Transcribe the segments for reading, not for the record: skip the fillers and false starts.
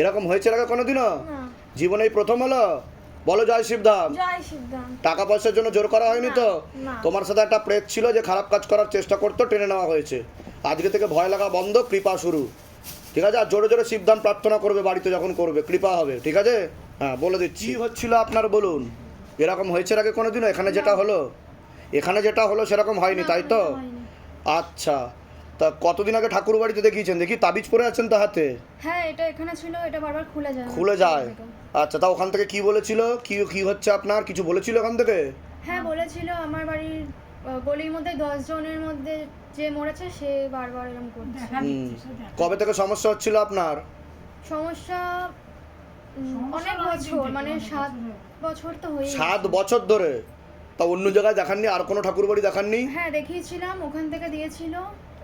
এরকম হয়েছে আগে কোনোদিনও? না। জীবনেই প্রথম হলো? বলো জয় শিবধাম। জয় সিদ্ধান্ত। টাকা পয়সার জন্য জোর করা হয়নি তো? না। তোমার সাথে একটা প্রেত ছিল যে খারাপ কাজ করার চেষ্টা করতো, টেনে নেওয়া হয়েছে। আজকে থেকে ভয় লাগা বন্ধ, কৃপা শুরু। ঠিক আছে? আর জোরে জোরে শিবধাম প্রার্থনা করবে বাড়িতে যখন করবে, কৃপা হবে। ঠিক আছে? হ্যাঁ, বলে দিচ্ছি। কি হচ্ছিল আপনার বলুন? এরকম হয়েছে আগে কোনোদিনও? এখানে যেটা হলো, এখানে যেটা হলো সেরকম হয়নি, তাই তো? হয়নি। আচ্ছা, তা কতদিন আগে ঠাকুর বাড়িতে দেখিয়েছেন? দেখি তাবিজ পরে আছেন তো হাতে। হ্যাঁ, এটা এখানে ছিল, এটা বারবার খুলে যায়। খুলে যায়? আচ্ছা, তা ওখান থেকে কি বলেছিল? কি কি হচ্ছে আপনার? কিছু বলেছিল ওখান থেকে? হ্যাঁ, বলেছিল আমার বাড়ির গলির মধ্যে 10 জনের মধ্যে যে মরেছে সে বারবার এরকম করছে। দেখা দিচ্ছে, সে দেখা। কবে থেকে সমস্যা হচ্ছিল আপনার? সমস্যা অনেক সমস্যা বছর, অনেকদিন মানে থেকে, 7 অনেক বছর তো হয়ে 7 বছর ধরে? তা অন্য জায়গায় দেখাননি? আর কোনো ঠাকুর বাড়ি দেখাননি? হ্যাঁ, দেখিয়েছিলাম, ওখান থেকে দিয়েছিল।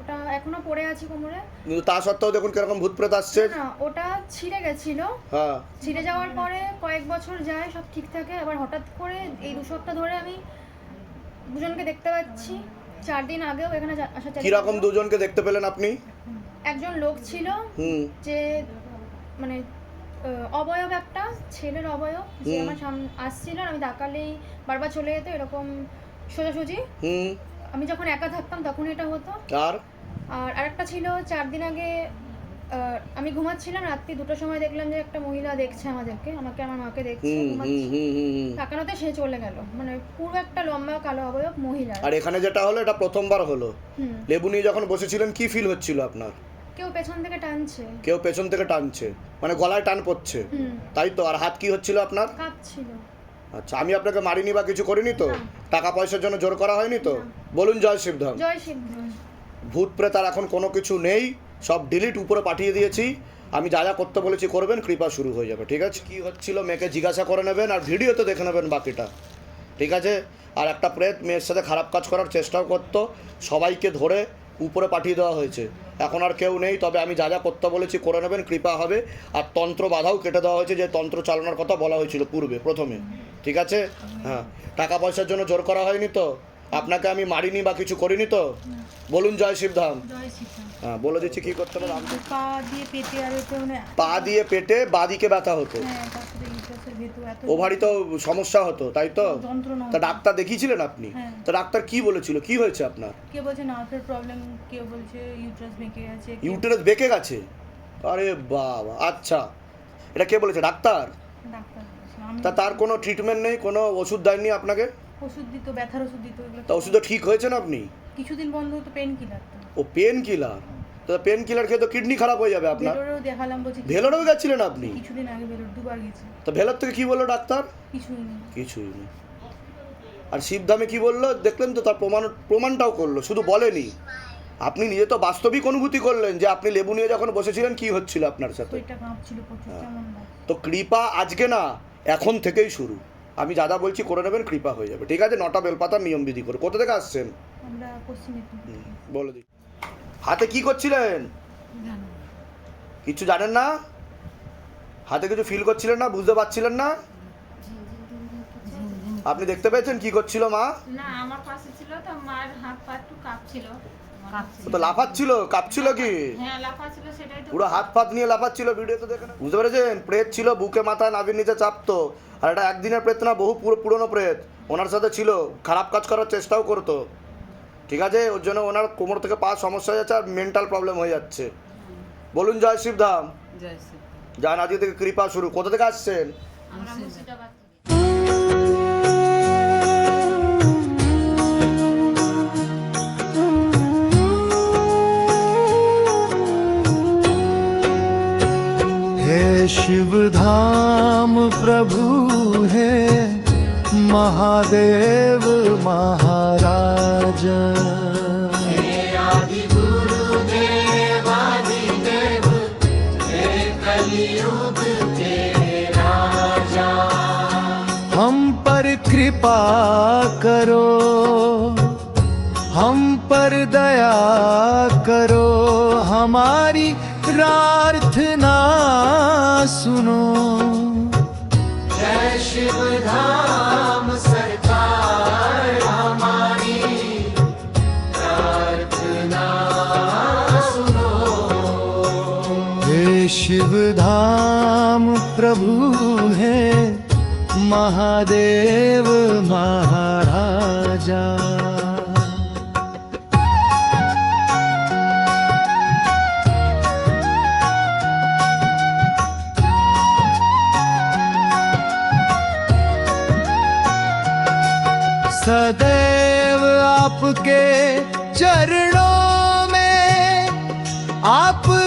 ওটা এখনো পড়ে আছে কোমরে। কিন্তু তা সত্ত্বেও দেখুন কিরকম ভূত প্রেত আসছে। না, ওটা ছিঁড়ে গেছিল। হ্যাঁ, ছিঁড়ে যাওয়ার পরে কয়েক বছর যায়, সব ঠিক থাকে। আবার হঠাৎ করে এই 2 সপ্তাহ ধরে আমি দুজনকে দেখতে পাচ্ছি। 4 দিন আগেও এখানে আসা চালিয়ে কিরকম গেল। দুজনকে দেখতে পেলেন আপনি? একজন লোক ছিল হুম যে মানে অবয়ব, একটা ছেলের অবয়ব, যে হুম। আমার সামনে আসছিল, আর আমি তাকালেই বারবার চলে যেত, এরকম সোজাসুজি। হুম। আমি যখন একা থাকতাম তখন এটা হতো। আর আর আরেকটা ছিল 4 দিন আগে, আমি ঘুমাচ্ছিলাম, রাত্রি 2টার সময় দেখলাম যে একটা মহিলা দেখছে আমাদেরকে, আমাকে আমার মাকে দেখছে, হুম হুম ঘুমাচ্ছি। হুম হুম হুম। তাকানোতে সে চলে গেল, মানে পুরো একটা লম্বা কালো অবয়ব মহিলা। আর এখানে যেটা হলো এটা প্রথমবার হলো। হুম। লেবু নিয়ে যখন বসেছিলেন কি ফিল হচ্ছিল আপনার? কেউ পেছন থেকে টানছে। কেউ পেছন থেকে টানছে, মানে গলায় টান পড়ছে, হুম। তাই তো? আর হাত কি হচ্ছিল আপনার? কাঁপছিল। আচ্ছা, আমি আপনাকে মারিনি বা কিছু করিনি তো? না। টাকা পয়সার জন্য জোর করা হয়নি তো? না। বলুন জয় শিবধাম। জয় সিদ্ধান্ত। ভূত প্রেত আর এখন কোনো কিছু নেই, সব ডিলিট উপরে পাঠিয়ে দিয়েছি। আমি যা যা করতে বলেছি করবেন, কৃপা শুরু হয়ে যাবে। ঠিক আছে? কি হচ্ছিল মেয়েকে জিজ্ঞাসা করে নেবেন, আর ভিডিওতে দেখে নেবেন বাকিটা। ঠিক আছে? আর একটা প্রেত মেয়ের সাথে খারাপ কাজ করার চেষ্টাও করতো, সবাইকে ধরে উপরে পাঠিয়ে দেওয়া হয়েছে। এখন আর কেউ নেই, তবে আমি যা যা করতে বলেছি করে নেবেন, কৃপা হবে। আর তন্ত্র বাধাও কেটে দেওয়া হয়েছে, যে তন্ত্র চালানোর কথা বলা হয়েছিল পূর্বে প্রথমে। ঠিক আছে? হ্যাঁ, টাকা পয়সার জন্য জোর করা হয়নি তো? আপনাকে আমি মারিনি বা কিছু করিনি তো? বলুন জয় শিবধাম। জয় সিদ্ধান্ত। হ্যাঁ, বলে দিচ্ছি কি করতে হবে। পা দিয়ে পেটে আর এতে মানে পা দিয়ে পেটে বাদিকে ব্যথা হতো, হ্যাঁ, তারপরে ইউটারাসের ভেতর এত ওভারি তো সমস্যা হতো, তাই তো? যন্ত্রণা তা হতো। ডাক্তার দেখিয়েছিলেন আপনি? হ্যাঁ। তা ডাক্তার কি বলেছিল, কি হয়েছে আপনার? কেউ বলছে নার্ভের প্রবলেম, কেউ বলছে ইউটারাস বেঁকে গেছে, ইউটেরাস বেঁকে গেছে? আরে বাবা, আচ্ছা, এটা কে বলেছে? ডাক্তার? ডাক্তার বলেছে। আমি তা তার কোনো ট্রিটমেন্ট নেই, কোনো ওষুধ দেয়নি আপনাকে? ওষুধ দিত, ব্যথার ওষুধ দিত, এগুলো তা ওষুধে ঠিক হয়েছেন আপনি? কিছুদিন বন্ধ হতো, পেন কিলার তো। ও পেন কিলার? তো পেন কিলার খেয়ে তো কিডনি খারাপ হয়ে যাবে আপনার। ভেলোরেও দেখালাম, বলছি ভেলোরেও গেছিলেন আপনি? কিছুদিন আগে ভেলোর 2বার গেছি, তো ভেলোর থেকে কি বললো ডাক্তার? কিছুই নেই। কিছুই নেই। আর শিবধামে কি বললো দেখলেন তো? তার প্রমাণটাও করলো, শুধু বলেনি। আপনি নিজে তো বাস্তবিক অনুভূতি করলেন যে আপনি লেবু নিয়ে যখন বসেছিলেন কি হচ্ছিল আপনার সাথে। শরীরটা কাঁপছিল প্রচুর, কেমন লাগছে। তো কৃপা আজকে না, এখন থেকেই শুরু। আমি যা যা বলছি করে নেবেন, কৃপা হয়ে যাবে। ঠিক আছে? 9টা বেলপাতার নিয়ম বিধি করে। কোথা থেকে আসছেন? আমরা পশ্চিম মেদিনীপুর থেকে। বলে দিই। হাতে কি করছিলেন? জানো। কিছু জানেন না? হাতে কিছু ফিল করছিলেন না? বুঝতে পারছিলেন না? আপনি দেখতে পেয়েছেন কি করছিল মা? না, আমার পাশে ছিল তো, মার হাত পা একটু কাঁপছিল। ও তো লাফাচ্ছিল, কাঁপছিল কি? হ্যাঁ, লাফাচ্ছিল, সেটাই তো। পুরো হাত ফাত নিয়ে লাফাচ্ছিল, ভিডিওতে দেখে না? বুঝতে পেরেছেন? প্রেত ছিল, বুকে মাথায় নাভির নিচে চাপতো। আর এটা একদিনের প্রেত না, বহু পুরনো প্রেত ওনার সাথে ছিল, খারাপ কাজ করার চেষ্টাও করতো। ঠিক আছে? ওর জন্য ওনার কোমর থেকে পা সমস্যা হয়ে যাচ্ছে, আর মেন্টাল প্রবলেম হয়ে যাচ্ছে। বলুন জয় শিবধাম। জয় শ্রী। যান, আজকে থেকে কৃপা শুরু। কোথা থেকে আসছেন? আমরা মুর্শিদাবাদ থেকে। हे शिव धाम प्रभु है महादेव महाराज। हम पर कृपा करो, हम पर दया करो, हमारी प्रार्थना सुनो। जय शिव धाम सरकार हमारी प्रार्थना सुनो। हे शिव धाम प्रभु हैं महादेव महाराजा। सदैव आपके चरणों में आप